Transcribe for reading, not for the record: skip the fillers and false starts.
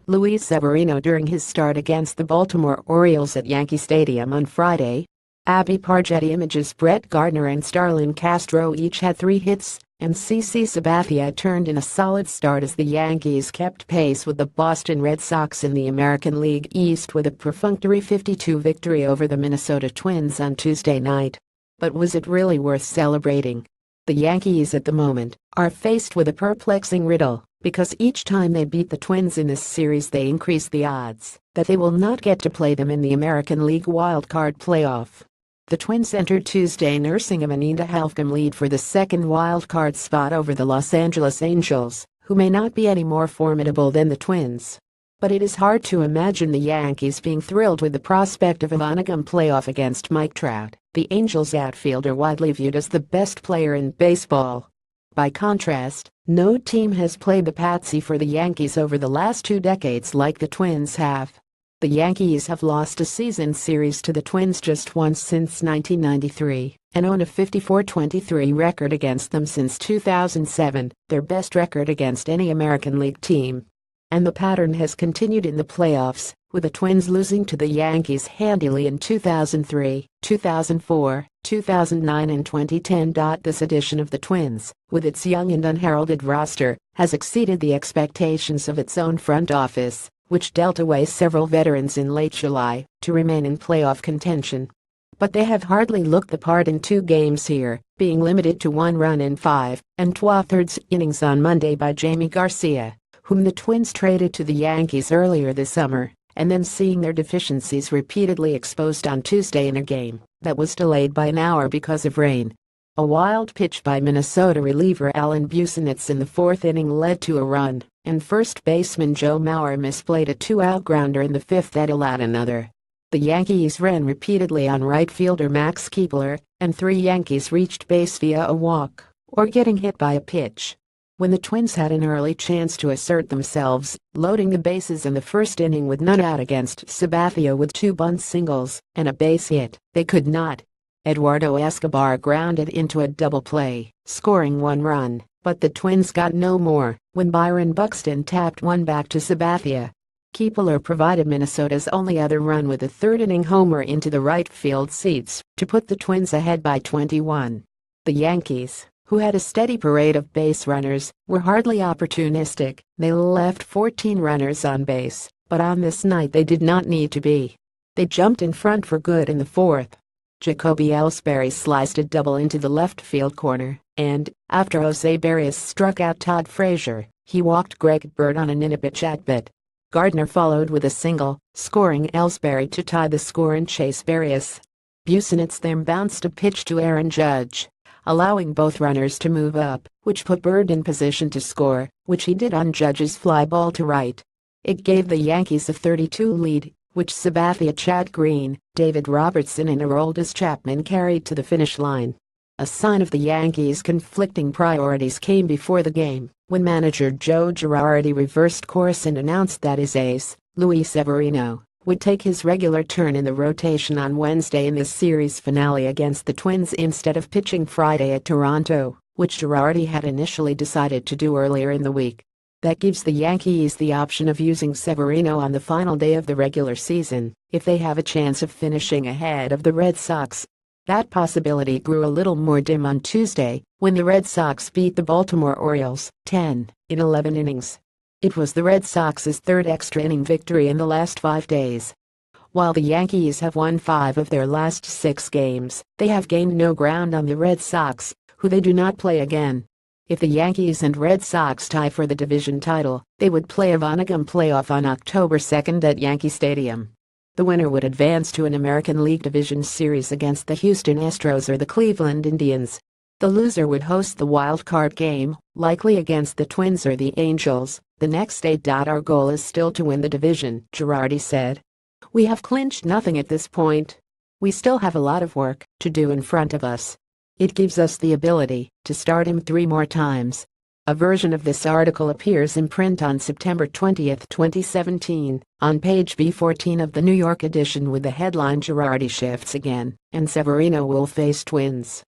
Luis Severino during his start against the Baltimore Orioles at Yankee Stadium on Friday. Abbie Parr. Getty Images. Brett Gardner and Starlin Castro each had 3 hits, and CC Sabathia turned in a solid start as the Yankees kept pace with the Boston Red Sox in the American League East with a perfunctory 5-2 victory over the Minnesota Twins on Tuesday night. But was it really worth celebrating? The Yankees at the moment are faced with a perplexing riddle, because each time they beat the Twins in this series they increase the odds that they will not get to play them in the American League wildcard playoff. The Twins entered Tuesday nursing a 9-0 lead for the second wildcard spot over the Los Angeles Angels, who may not be any more formidable than the Twins. But it is hard to imagine the Yankees being thrilled with the prospect of a 9-0 playoff against Mike Trout, the Angels outfielder widely viewed as the best player in baseball. By contrast, no team has played the patsy for the Yankees over the last 2 decades like the Twins have. The Yankees have lost a season series to the Twins just once since 1993 and own a 54-23 record against them since 2007, their best record against any American League team. And the pattern has continued in the playoffs, with the Twins losing to the Yankees handily in 2003, 2004, 2009 and 2010. This edition of the Twins, with its young and unheralded roster, has exceeded the expectations of its own front office, which dealt away several veterans in late July to remain in playoff contention. But they have hardly looked the part in 2 games here, being limited to 1 run in 5 2/3 innings on Monday by Jamie Garcia, whom the Twins traded to the Yankees earlier this summer, and then seeing their deficiencies repeatedly exposed on Tuesday in a game that was delayed by an hour because of rain. A wild pitch by Minnesota reliever Alan Busenitz in the 4th inning led to a run, and first baseman Joe Mauer misplayed a 2-out grounder in the 5th that allowed another. The Yankees ran repeatedly on right fielder Max Kepler, and 3 Yankees reached base via a walk or getting hit by a pitch. When the Twins had an early chance to assert themselves, loading the bases in the 1st inning with none out against Sabathia with 2 bunt singles and a base hit, they could not. Eduardo Escobar grounded into a double play, scoring 1 run, but the Twins got no more when Byron Buxton tapped one back to Sabathia. Kepler provided Minnesota's only other run with a 3rd-inning homer into the right field seats to put the Twins ahead by 21. The Yankees, who had a steady parade of base runners, were hardly opportunistic. They left 14 runners on base, but on this night they did not need to be. They jumped in front for good in the 4th. Jacoby Ellsbury sliced a double into the left field corner, and, after Jose Barrios struck out Todd Frazier, he walked Greg Bird on an in-pitch at-bat. Gardner followed with a single, scoring Ellsbury to tie the score and chase Barrios. Busenitz then bounced a pitch to Aaron Judge, allowing both runners to move up, which put Bird in position to score, which he did on Judge's fly ball to right. It gave the Yankees a 32 lead, which Sabathia, Chad Green, David Robertson and Aroldis Chapman carried to the finish line. A sign of the Yankees' conflicting priorities came before the game, when manager Joe Girardi reversed course and announced that his ace, Luis Severino, would take his regular turn in the rotation on Wednesday in the series finale against the Twins instead of pitching Friday at Toronto, which Girardi had initially decided to do earlier in the week. That gives the Yankees the option of using Severino on the final day of the regular season, if they have a chance of finishing ahead of the Red Sox. That possibility grew a little more dim on Tuesday, when the Red Sox beat the Baltimore Orioles 10 in 11 innings. It was the Red Sox's 3rd extra-inning victory in the last 5 days. While the Yankees have won 5 of their last 6 games, they have gained no ground on the Red Sox, who they do not play again. If the Yankees and Red Sox tie for the division title, they would play a 9-0 playoff on October 2 at Yankee Stadium. The winner would advance to an American League Division Series against the Houston Astros or the Cleveland Indians. The loser would host the wild card game, likely against the Twins or the Angels, the next day. Our goal is still to win the division, Girardi said. We have clinched nothing at this point. We still have a lot of work to do in front of us. It gives us the ability to start him 3 more times. A version of this article appears in print on September 20, 2017, on page B14 of the New York edition with the headline Girardi shifts again, and Severino will face Twins.